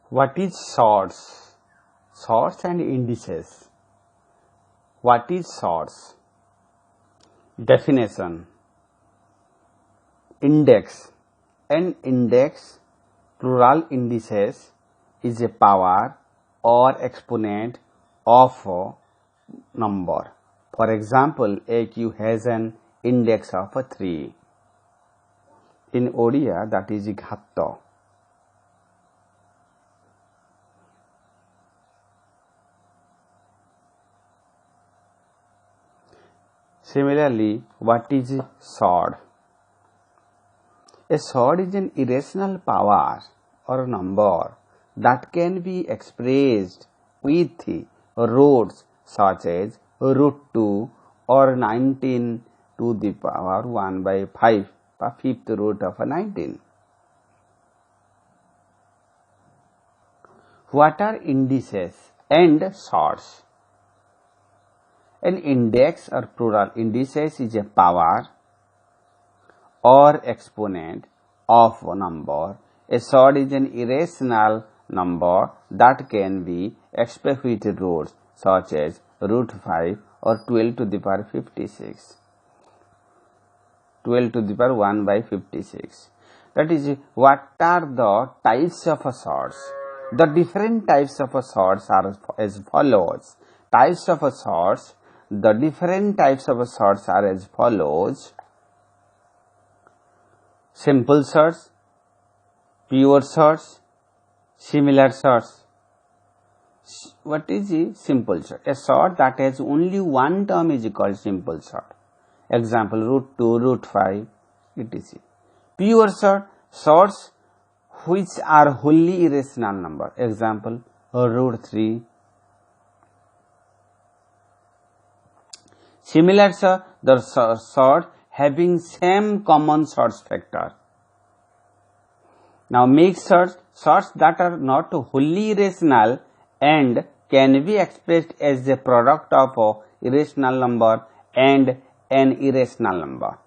What is sorts? Sorts and indices. What is sorts? Definition. Index. An index, plural indices, is a power or exponent of a number. For example, AQ has an index of 3. In Odia, that is ghatta. Similarly, what is sword? A sword is an irrational power or number that can be expressed with roots such as root 2 or 19 to the power 1 by 5, the fifth root of 19. What are indices and sorts? An index or plural indices is a power or exponent of a number. A sword is an irrational number that can be expressed with roots such as root 5 or 12 to the power 56. 12 to the power 1 by 56. That is, what are the types of swords? The different types of swords are as follows. Types of swords. The different types of swords are as follows. Simple swords, pure swords, similar swords. What is a simple sword? A sword that has only one term is called simple sword. Example, root 2, root 5, etc. Pure sword, swords which are wholly irrational number. Example, root 3. Similar sword, the sword having same common source factor. Now mixed swords, swords that are not wholly irrational and can be expressed as a product of a irrational number and an irrational number.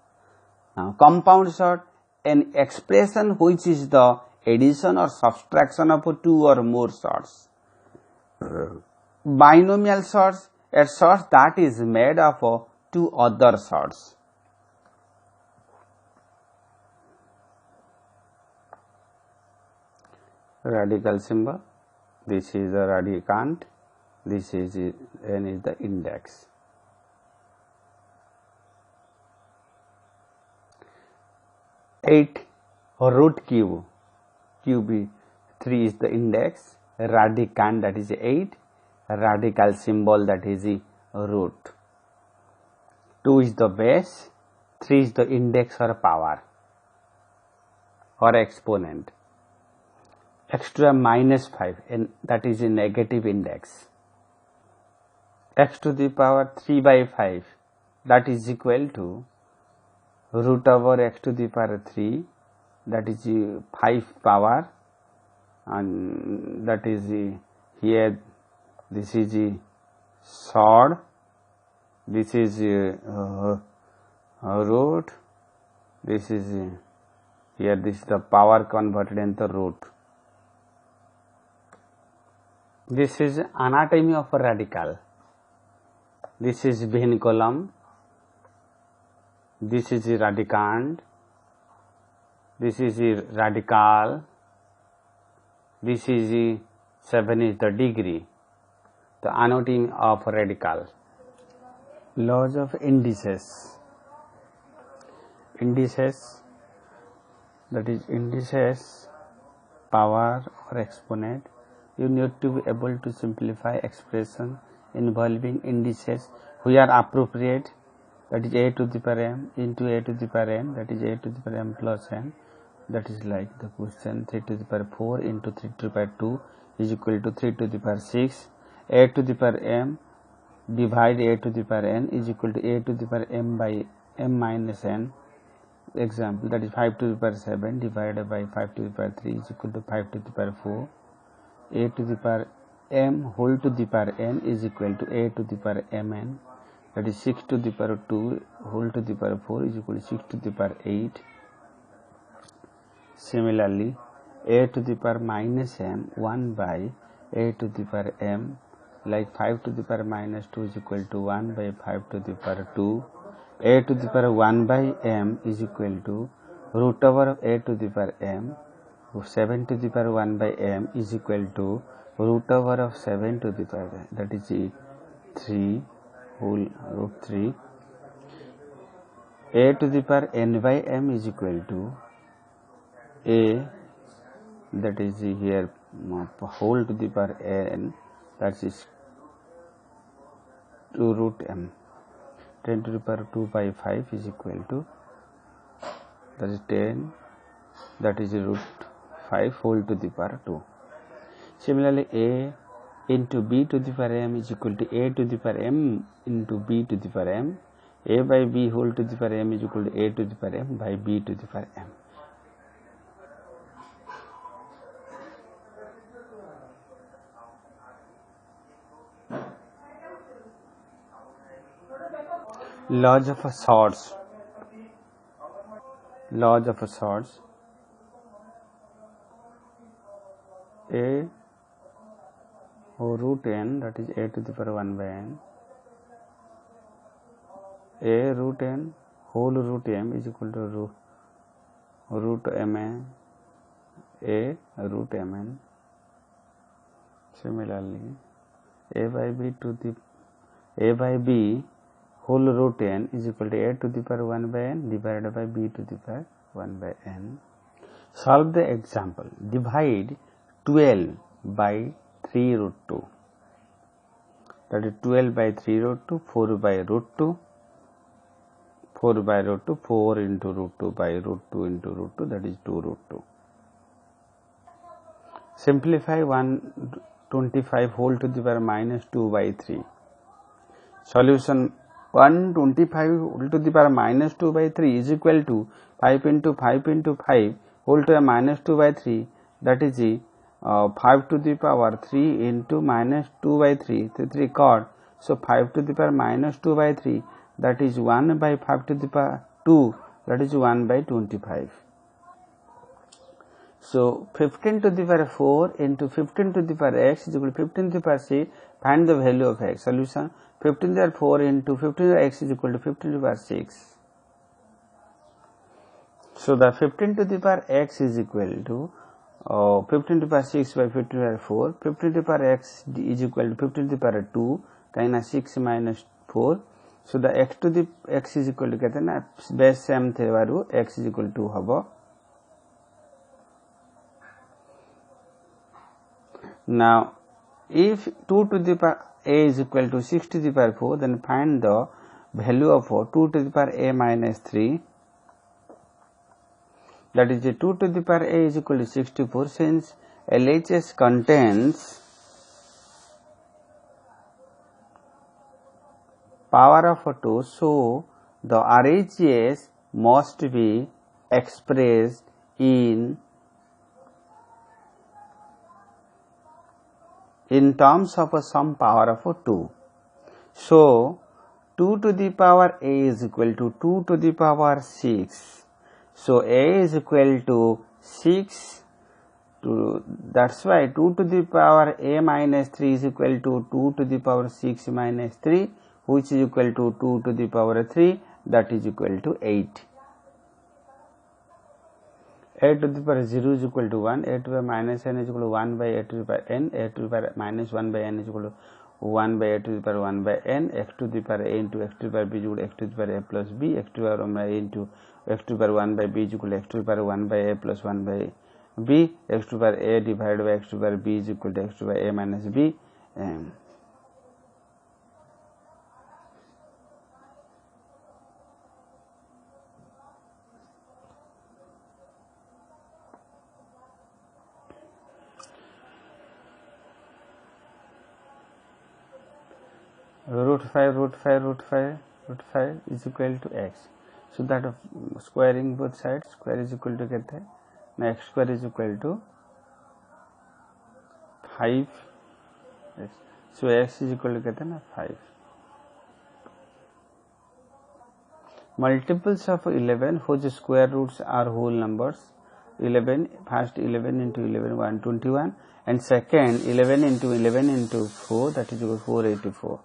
Now compound sword, an expression which is the addition or subtraction of two or more swords. Binomial swords, a sword that is made of two other swords. Radical symbol, this is the radicand, this is n is the index. Eight root cube, cube 3 is the index, radicand that is 8, radical symbol that is the root. 2 is the base, 3 is the index or power or exponent. Extra minus 5 and that is a negative index. X to the power 3 by 5 that is equal to root over x to the power 3, that is 5 power, and that is here this is sword, this is root, this is here this is the power converted into root. This is anatomy of a radical. This is vinculum, this is the radicand, this is the radical, this is the 7 is the degree. The anatomy of radical. Laws of indices. Indices, that is indices, power or exponent. You need to be able to simplify expression involving indices where appropriate, that is a to the power m into a to the power n, that is a to the power m plus n, that is like the question 3 to the power 4 into 3 to the power 2 is equal to 3 to the power 6, a to the power m divide a to the power n is equal to a to the power m by m minus n. Example, that is 5 to the power 7 divided by 5 to the power 3 is equal to 5 to the power 4. A to the power m whole to the power n is equal to a to the power mn, that is 6 to the power 2 whole to the power 4 is equal to 6 to the power 8. Similarly, a to the power minus m 1 by a to the power m, like 5 to the power minus 2 is equal to 1 by 5 to the power 2. A to the power 1 by m is equal to root over of a to the power m. 7 to the power 1 by m is equal to root over of 7 to the power, that is 3 whole root 3. A to the power n by m is equal to a, that is here whole to the power n, that is 2 root m. 10 to the power 2 by 5 is equal to, that is 10, that is root 5 whole to the power 2. Similarly, a into b to the power m is equal to a to the power m into b to the power m. A by b whole to the power m is equal to a to the power m by b to the power m. Laws of sorts. Laws of sorts. A root n, that is a to the power 1 by n. A root n whole root m is equal to root mn, a root mn. Similarly, a by b whole root n is equal to a to the power 1 by n divided by b to the power 1 by n. Solve the example. Divide 12 by 3 root 2. That is 12 by 3 root 2, 4 by root 2, 4 by root 2, 4 into root 2 by root 2 into root 2, that is 2 root 2. Simplify 125 whole to the power minus 2 by 3. Solution 125 whole to the power minus 2 by 3 is equal to 5 into 5 into 5 whole to the minus 2 by 3, that is 5 to the power 3 into minus 2 by 3, 3 cot. So 5 to the power minus 2 by 3, that is 1 by 5 to the power 2, that is 1 by 25. So 15 to the power 4 into 15 to the power x is equal to 15 to the power 6. Find the value of x. Solution 15 to the power 4 into 15 to the power x is equal to 15 to the power 6. So the 15 to the power x is equal to 15 to the power 6 by 15 to the power 4. 15 to the power x is equal to 15 to the power 2 times 6 minus 4. So the x to the x is equal to कहते हैं ना base same थे वारू x is equal to हबो. Now if 2 to the power a is equal to 6 to the power 4, then find the value of 2 to the power a minus 3. That is 2 to the power a is equal to 64. Since LHS contains power of 2, so the RHS must be expressed in terms of some power of 2. So 2 to the power a is equal to 2 to the power 6. So a is equal to 6 to, that's why 2 to the power a minus 3 is equal to 2 to the power 6 minus 3, which is equal to 2 to the power 3, that is equal to 8. A to the power 0 is equal to 1, a to the power minus n is equal to 1 by a to the power n, a to the power minus 1 by n is equal to 1 by a to the power 1 by n, x to the power a into x to the power b is equal to x to the power a plus b, x to the power 1 by a into x to the power 1 by b is equal to x to the power 1 by a plus 1 by b, x to the power a divided by x to the power b is equal to x to the power a minus b. Root 5 is equal to x. So that of squaring both sides, square is equal to कहते हैं ना x square is equal to 5. So x is equal to कहते हैं ना 5. Multiples of 11 whose square roots are whole numbers 11, first 11 into 11, 121, and second 11 into 11 into 4, that is equal to 484.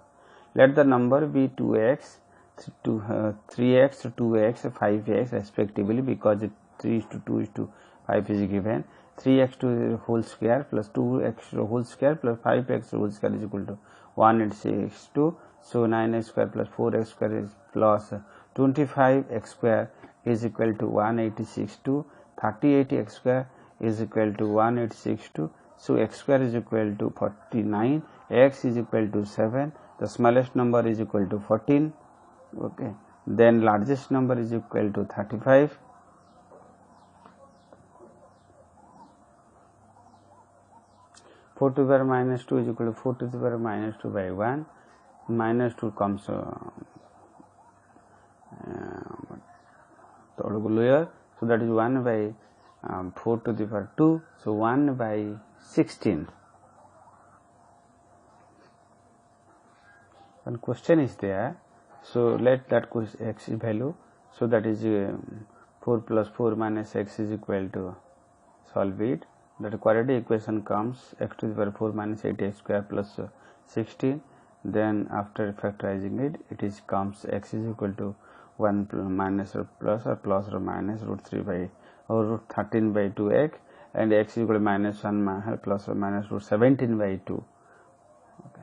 Let the number be 2x, 3x, 2x, 5x respectively, because 3 is to 2 is to 5 is given. 3x to the whole square plus 2x to the whole square plus 5x to the whole square is equal to 182. So 9x square plus 4x square is plus 25x square is equal to 186. 38x square is equal to 186. So x square is equal to 49, x is equal to 7, the smallest number is equal to 14. Okay, then largest number is equal to 35. Four to the power minus 2 is equal to 4 to the power minus 2 by 1. Minus 2 comes lower, so that is 1 by 4 to the power 2, so 1 by 16. One question is there, so let that x value, so that is 4 plus 4 minus x is equal to, solve it, that quadratic equation comes x to the power 4 minus 8x square plus 16. Then after factorizing it, it is comes x is equal to 1 minus or plus or minus root 3 by or root 13 by 2x, and x is equal to minus 1 plus or minus root 17 by 2. Okay.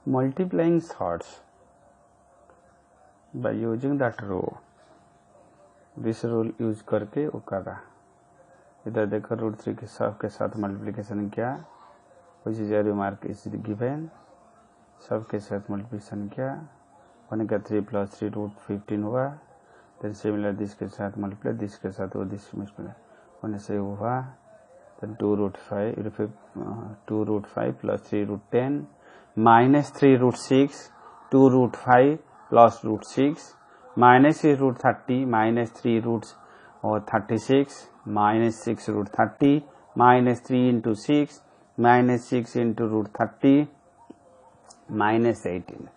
Multiplying sorts by using that row, this rule use करके वो कर रहा. इधर देखो root 3 के साथ multiplication किया, which is a remark is given, सब के साथ मल्टीप्लिकेशन किया, 1 का 3 plus 3 रूट 15 हुआ. then similar दिस के साथ मल्टीप्लाई, दिस के साथ वो दिस मल्टीप्लाई होने से हुआ. then 2 root 5 plus 3 root 10 minus 3 root 6, 2 root 5 plus root 6, minus 3 root 30, minus 3 roots or 36, minus 6 root 30, minus 3 into 6, minus 6 into root 30, minus 18.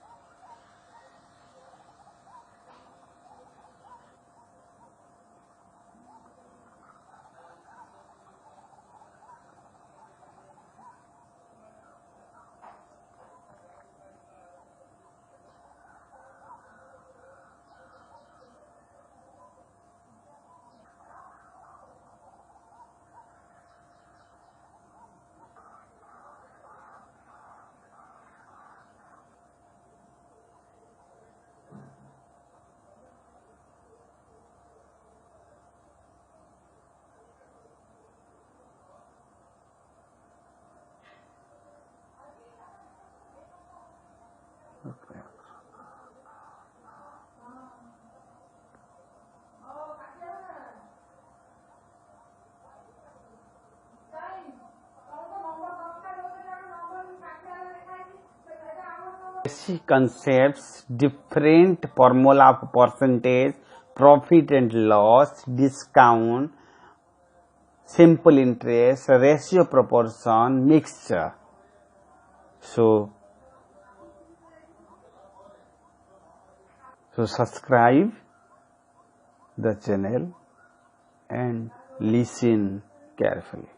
Basic concepts, different formula of percentage, profit and loss, discount, simple interest, ratio proportion, mixture. So subscribe the channel and listen carefully.